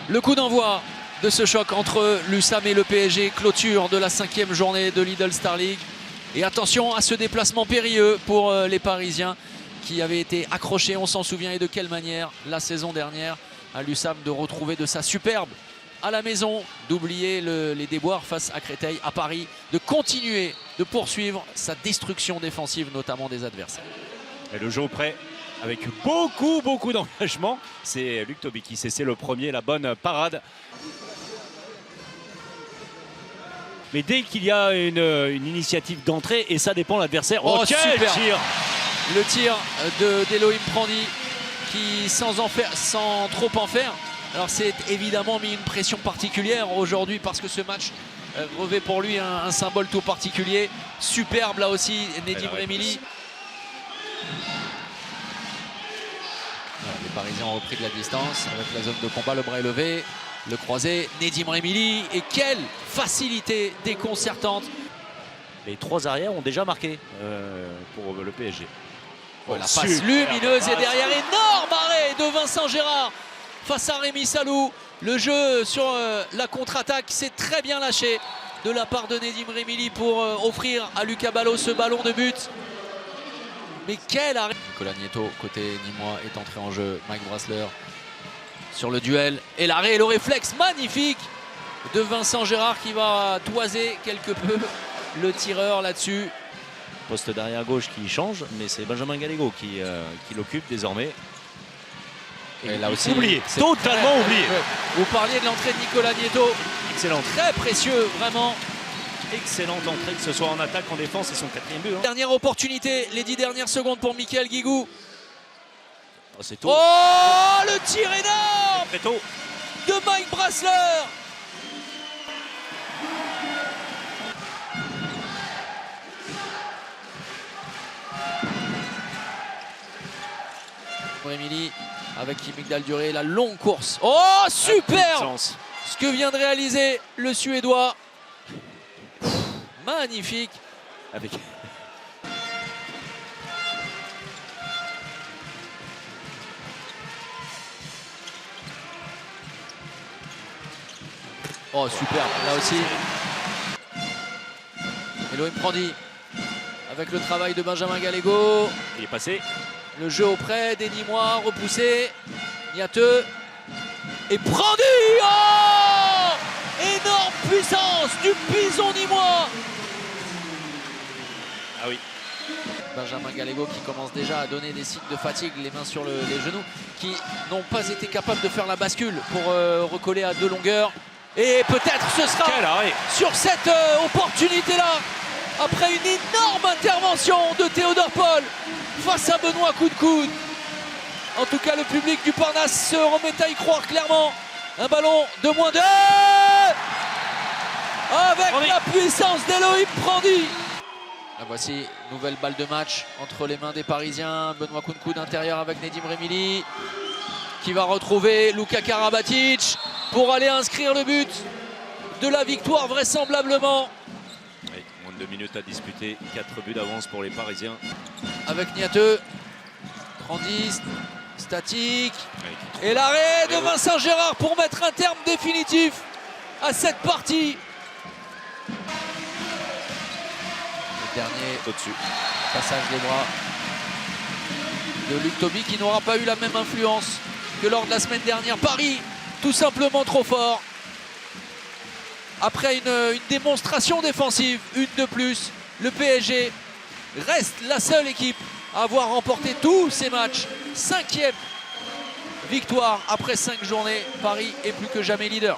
Le coup d'envoi de ce choc entre l'USAM et le PSG, clôture de la 5e journée de Lidl Star League. Et attention à ce déplacement périlleux pour les Parisiens qui avaient été accrochés, on s'en souvient, et de quelle manière la saison dernière à l'USAM de retrouver de sa superbe à la maison, d'oublier les déboires face à Créteil, à Paris, de continuer, de poursuivre sa destruction défensive, notamment des adversaires. Et le jeu au prêt avec beaucoup d'engagement. C'est Luc Toby qui c'est le premier, la bonne parade. Mais dès qu'il y a une initiative d'entrée, et ça dépend de l'adversaire. Oh, quel super tir! Le tir d'Elohim Prandi qui, sans trop en faire, alors c'est évidemment mis une pression particulière aujourd'hui parce que ce match revêt pour lui un symbole tout particulier. Superbe là aussi, Nedim Remili. Les Parisiens ont repris de la distance avec la zone de combat, le bras est levé, le croisé, Nedim Remili, et quelle facilité déconcertante. Les trois arrières ont déjà marqué pour le PSG. La passe lumineuse et derrière, énorme arrêt de Vincent Gérard face à Rémi Salou. Le jeu sur la contre-attaque s'est très bien lâché de la part de Nedim Remili pour offrir à Lucas Ballot ce ballon de but. Mais quel arrêt! Nicolas Nieto, côté nîmois, est entré en jeu. Mike Brasler sur le duel. Et l'arrêt et le réflexe magnifique de Vincent Gérard qui va toiser quelque peu le tireur là-dessus. Poste derrière gauche qui change, mais c'est Benjamin Gallego qui l'occupe désormais. Et là aussi, oublié, totalement oublié. Vous parliez de l'entrée de Nicolas Nieto. Excellent. Très précieux, vraiment. Excellente entrée, que ce soit en attaque, en défense, et son 4e but. Dernière opportunité, les 10 dernières secondes pour Michael Guigou. Oh, c'est tôt. Oh, le tir énorme très tôt de Mike Brasler. Remili avec Migdal Duré, la longue course. Oh, super ce que vient de réaliser le Suédois. Magnifique. Avec... Oh, super, là aussi. Elohim Prandi avec le travail de Benjamin Gallego. Il est passé. Le jeu auprès des Nîmois, repoussé. Niateux. Et Prandi. Oh, énorme puissance du bison nîmois. Ah oui. Benjamin Gallego qui commence déjà à donner des signes de fatigue, les mains sur les genoux, qui n'ont pas été capables de faire la bascule pour recoller à 2 longueurs. Et peut-être ce sera sur cette opportunité-là, après une énorme intervention de Théodore Paul face à Benoît Coude. En tout cas, le public du Parnasse se remet à y croire clairement. Un ballon de moins 2 avec la puissance d'Elohim Prandi. La voici, nouvelle balle de match entre les mains des Parisiens. Benoît Coude intérieur avec Nedim Remili qui va retrouver Luka Karabatic pour aller inscrire le but de la victoire vraisemblablement. Oui, moins de 2 minutes à disputer, 4 buts d'avance pour les Parisiens. Avec Niateux, Prandi, statique, et l'arrêt de Vincent Gérard pour mettre un terme définitif à cette partie. Le dernier au-dessus. Passage des bras de Luc Toby qui n'aura pas eu la même influence que lors de la semaine dernière. Paris, tout simplement trop fort. Après une démonstration défensive, une de plus, le PSG reste la seule équipe à avoir remporté tous ces matchs. 5e victoire après 5 journées. Paris est plus que jamais leader.